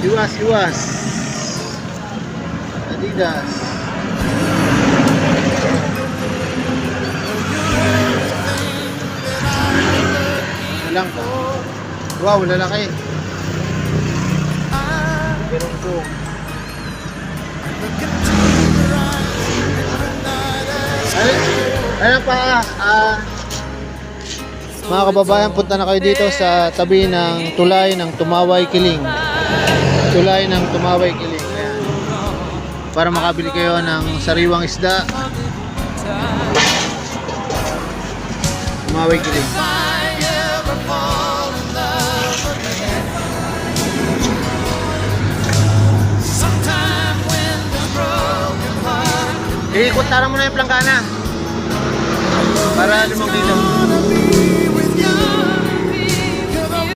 Iwas. Adidas. Lang. Wow, lalaki. Meron ko. Ano pa? Mga kababayan, punta na kayo dito sa tabi ng tulay ng Tumaway Kiling. Tulay ng Tumaway Kiling. Ayan. Para makabili kayo ng sariwang isda. Tumaway Kiling. Ikot tara mo na yung planggana para lumang dito.